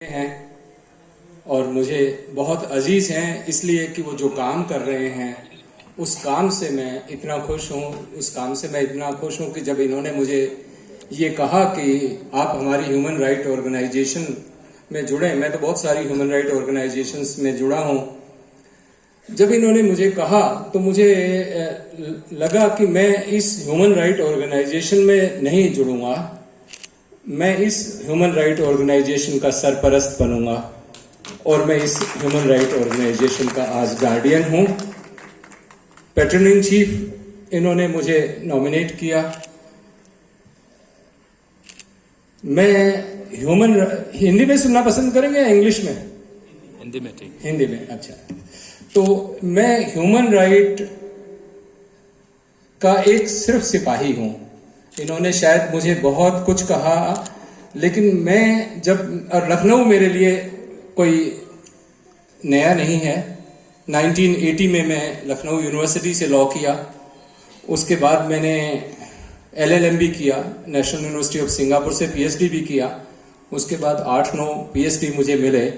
हैं और मुझे बहुत अजीज हैं, इसलिए कि वो जो काम कर रहे हैं उस काम से मैं इतना खुश हूँ कि जब इन्होंने मुझे ये कहा कि आप हमारी ह्यूमन राइट ऑर्गेनाइजेशन में जुड़ें। मैं तो बहुत सारी ह्यूमन राइट ऑर्गेनाइजेशंस में जुड़ा हूँ। जब इन्होंने मुझे कहा तो मुझे लगा कि मैं इस ह्यूमन राइट ऑर्गेनाइजेशन में नहीं जुड़ूंगा, मैं इस ह्यूमन राइट ऑर्गेनाइजेशन का सरपरस्त बनूंगा और मैं इस ह्यूमन राइट ऑर्गेनाइजेशन का आज गार्डियन हूं। पैट्रन इन चीफ इन्होंने मुझे नॉमिनेट किया। मैं हिंदी में सुनना पसंद करेंगे या इंग्लिश में? हिंदी में ठीक। हिंदी में, अच्छा। तो मैं ह्यूमन राइट का एक सिर्फ सिपाही हूं। इन्होंने शायद मुझे बहुत कुछ कहा, लेकिन मैं जब लखनऊ मेरे लिए कोई नया नहीं है। 1980 में मैं लखनऊ यूनिवर्सिटी से लॉ किया। उसके बाद मैंने LLM भी किया, नेशनल यूनिवर्सिटी ऑफ सिंगापुर से PhD भी किया। उसके बाद 8-9 PhD मुझे मिले।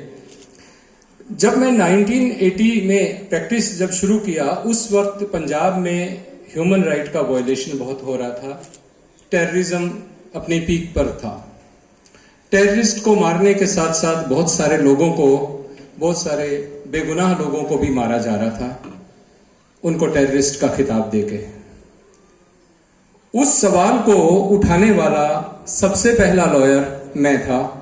जब मैं 1980 में प्रैक्टिस जब शुरू किया, उस वक्त पंजाब में ह्यूमन राइट का वायलेशन बहुत हो रहा था। टेररिज्म अपनी पीक पर था। टेररिस्ट को मारने के साथ साथ बहुत सारे बेगुनाह लोगों को भी मारा जा रहा था, उनको टेररिस्ट का खिताब देके। उस सवाल को उठाने वाला सबसे पहला लॉयर मैं था।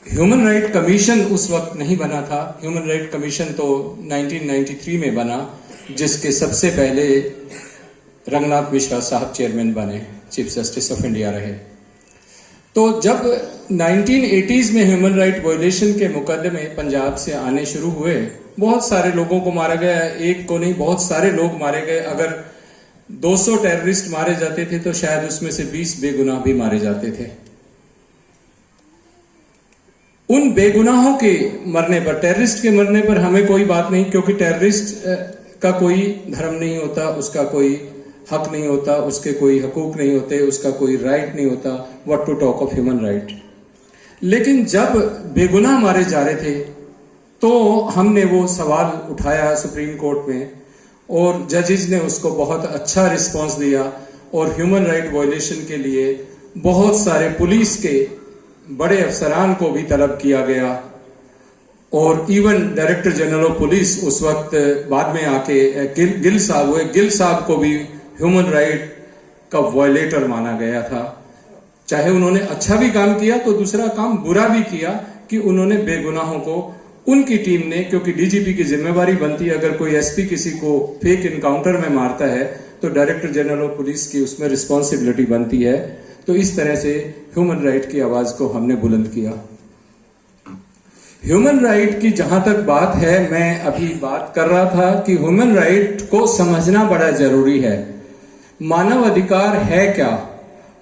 ह्यूमन राइट कमीशन उस वक्त नहीं बना था। ह्यूमन राइट कमीशन तो 1993 में बना, जिसके सबसे पहले रंगनाथ मिश्रा साहब चेयरमैन बने, चीफ जस्टिस ऑफ इंडिया रहे। तो जब 1980s में ह्यूमन राइट वायलेशन के मुकदमे पंजाब से आने शुरू हुए, बहुत सारे लोगों को मारा गया। एक को नहीं, बहुत सारे लोग मारे गए। अगर 200 टेररिस्ट मारे जाते थे तो शायद उसमें से 20 बेगुनाह भी मारे जाते थे। उन बेगुनाहों के मरने पर, टेररिस्ट के मरने पर हमें कोई बात नहीं, क्योंकि टेररिस्ट का कोई धर्म नहीं होता, उसका कोई हक नहीं होता, उसके कोई हकूक नहीं होते, उसका कोई राइट नहीं होता। What to talk of human right. लेकिन जब बेगुनाह मारे जा रहे थे तो हमने वो सवाल उठाया सुप्रीम कोर्ट में, और जजेस ने उसको बहुत अच्छा रिस्पॉन्स दिया। और ह्यूमन राइट वायलेशन के लिए बहुत सारे पुलिस के बड़े अफसरान को भी तलब किया गया, और even director general of police उस वक्त बाद में आके गिल साहब हुए, गिल साहब को भी ह्यूमन राइट का वायलेटर माना गया था। चाहे उन्होंने अच्छा भी काम किया तो दूसरा काम बुरा भी किया कि उन्होंने बेगुनाहों को, उनकी टीम ने, क्योंकि DGP की जिम्मेवारी बनती है, अगर कोई SP किसी को फेक इनकाउंटर में मारता है तो डायरेक्टर जनरल ऑफ पुलिस की उसमें रिस्पॉन्सिबिलिटी बनती है। तो इस तरह से ह्यूमन राइट की आवाज को हमने बुलंद किया। ह्यूमन राइट की जहां तक बात है, मैं अभी बात कर रहा था कि ह्यूमन राइट को समझना बड़ा जरूरी है। मानव अधिकार है क्या?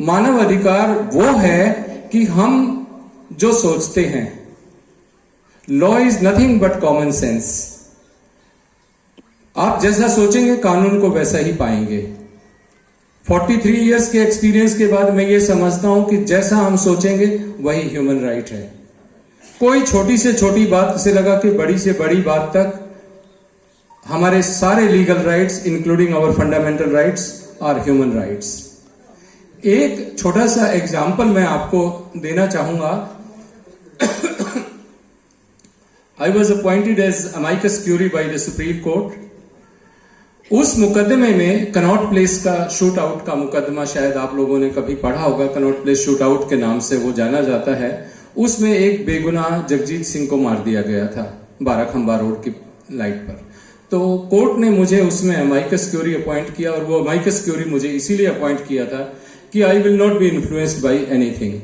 मानव अधिकार वो है कि हम जो सोचते हैं। Law is nothing but common sense. आप जैसा सोचेंगे कानून को वैसा ही पाएंगे। 43 इयर्स के एक्सपीरियंस के बाद मैं ये समझता हूं कि जैसा हम सोचेंगे वही ह्यूमन राइट है। कोई छोटी से छोटी बात से लगा कि बड़ी से बड़ी बात तक, हमारे सारे legal rights including our fundamental rights are human rights. एक छोटा सा एग्जाम्पल मैं आपको देना चाहूंगा। I was appointed as amicus curiae by the supreme court. उस मुकदमे में कनॉट प्लेस का शूट आउट का मुकदमा, शायद आप लोगों ने कभी पढ़ा होगा, कनॉट प्लेस शूट आउट के नाम से वो जाना जाता है। उसमें एक बेगुनाह जगजीत सिंह को मार दिया गया था 12 खंबा रोड की लाइट पर। तो कोर्ट ने मुझे उसमें अमाइकस क्यूरी अपॉइंट किया, और वो अमाइकस क्यूरी मुझे इसीलिए अपॉइंट किया था कि I will not be influenced by anything.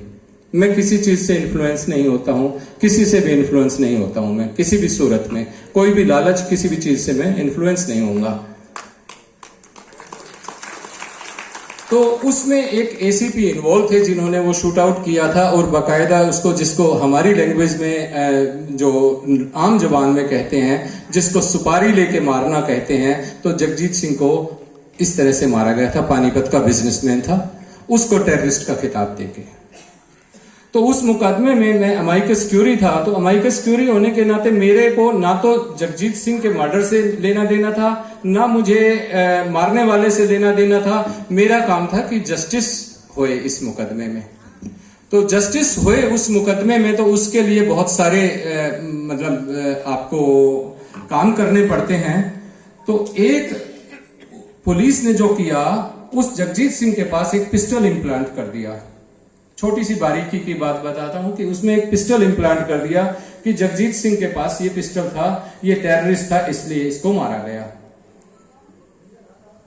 मैं किसी चीज से इन्फ्लुएंस नहीं होता हूं, किसी से भी इन्फ्लुएंस नहीं होता हूं। मैं किसी भी सूरत में, कोई भी लालच, किसी भी चीज से मैं इन्फ्लुएंस नहीं होऊंगा। तो उसमें एक ACP इन्वॉल्व थे जिन्होंने वो शूट आउट किया था, और बाकायदा उसको, जिसको हमारी लैंग्वेज में जो आम जुबान में कहते हैं, जिसको सुपारी लेके मारना कहते हैं, तो जगजीत सिंह को इस तरह से मारा गया था। पानीपत का बिजनेसमैन था, उसको टेररिस्ट का खिताब देके। तो उस मुकदमे में मैं अमाइकस क्यूरी था, तो अमाइकस क्यूरी होने के नाते मेरे को ना तो जगजीत सिंह के मर्डर से लेना देना था, ना मुझे मारने वाले से लेना देना था। मेरा काम था कि जस्टिस होए इस मुकदमे में। तो जस्टिस होए उस मुकदमे में, तो उसके लिए बहुत सारे आपको काम करने पड़ते हैं। तो एक पुलिस ने जो किया, उस जगजीत सिंह के पास एक पिस्टल इम्प्लांट कर दिया। छोटी सी बारीकी की बात बताता हूं कि उसमें एक पिस्टल इम्प्लांट कर दिया कि जगजीत सिंह के पास ये पिस्टल था, ये टेररिस्ट था, इसलिए इसको मारा गया।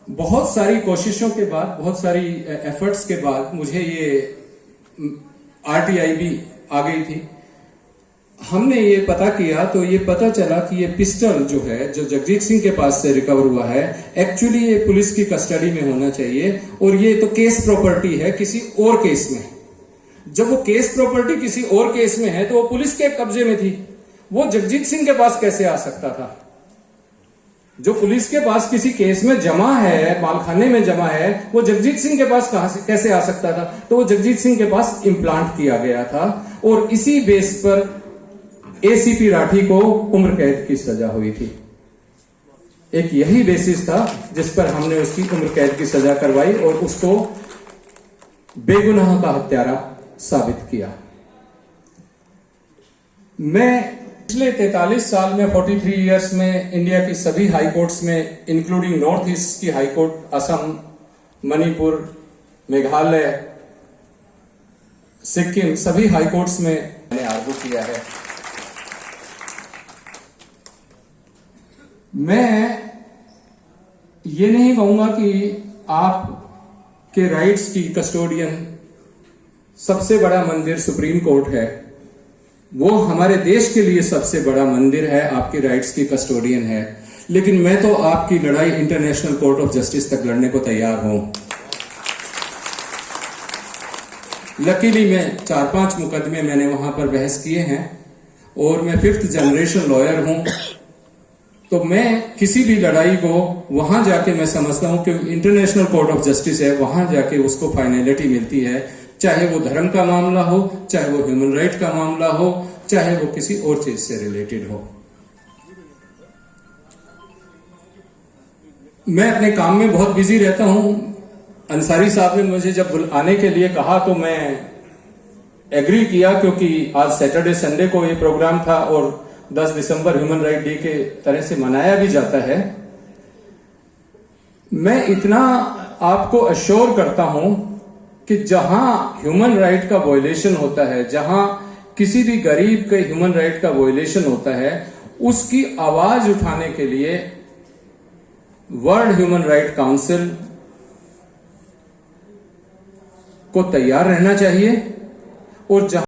बहुत सारी कोशिशों के बाद, बहुत सारी एफर्ट्स के बाद मुझे ये आरटीआई भी आ गई थी। हमने ये पता किया तो ये पता चला कि ये पिस्टल जो है, जो जगजीत सिंह के पास से रिकवर हुआ है, एक्चुअली ये पुलिस की कस्टडी में होना चाहिए, और ये तो केस प्रॉपर्टी है किसी और केस में। जब वो केस प्रॉपर्टी किसी और केस में है तो वो पुलिस के कब्जे में थी, वो जगजीत सिंह के पास कैसे आ सकता था? जो पुलिस के पास किसी केस में जमा है, मालखाने में जमा है, वो जगजीत सिंह के पास कहां से कैसे आ सकता था? तो वो जगजीत सिंह के पास इम्प्लांट किया गया था, और इसी बेस पर एसीपी राठी को उम्र कैद की सजा हुई थी। एक यही बेसिस था जिस पर हमने उसकी उम्र कैद की सजा करवाई और उसको बेगुनाह का हत्यारा साबित किया। मैं पिछले 43 साल में, 43 इयर्स में इंडिया की सभी हाई कोर्ट्स में, इंक्लूडिंग नॉर्थ ईस्ट की हाई कोर्ट, असम, मणिपुर, मेघालय, सिक्किम, सभी हाई कोर्ट्स में मैंने आर्गू किया है। मैं ये नहीं कहूंगा कि आपके राइट्स की कस्टोडियन सबसे बड़ा मंदिर सुप्रीम कोर्ट है। वो हमारे देश के लिए सबसे बड़ा मंदिर है, आपकी राइट्स की कस्टोडियन है। लेकिन मैं तो आपकी लड़ाई इंटरनेशनल कोर्ट ऑफ जस्टिस तक लड़ने को तैयार हूं। लकीली मैं 4-5 मुकदमे मैंने वहां पर बहस किए हैं, और मैं 5th जनरेशन लॉयर हूं। तो मैं किसी भी लड़ाई को वहां जाके, मैं समझता हूं कि इंटरनेशनल कोर्ट ऑफ जस्टिस है, वहां जाके उसको फाइनलिटी मिलती है, चाहे वो धर्म का मामला हो, चाहे वो ह्यूमन राइट का मामला हो, चाहे वो किसी और चीज से रिलेटेड हो। मैं अपने काम में बहुत बिजी रहता हूं। अंसारी साहब ने मुझे जब आने के लिए कहा तो मैं एग्री किया, क्योंकि आज सैटरडे संडे को ये प्रोग्राम था और 10 दिसंबर ह्यूमन राइट डे के तरह से मनाया भी जाता है। मैं इतना आपको अश्योर करता हूं कि जहां ह्यूमन राइट का वायलेशन होता है, जहां किसी भी गरीब के ह्यूमन राइट का वायलेशन होता है, उसकी आवाज उठाने के लिए वर्ल्ड ह्यूमन राइट काउंसिल को तैयार रहना चाहिए। और जहां